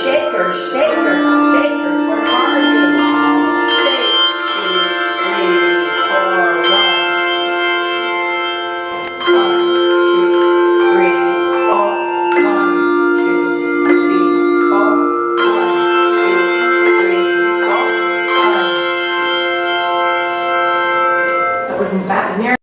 shakers, shakers, shakers. We're marching. Shake, 2, 3, 4, 1. 1, 2, 3, 4. 1, 2, 3, 4. 1, 2, 3, 4. 1. That wasn't bad.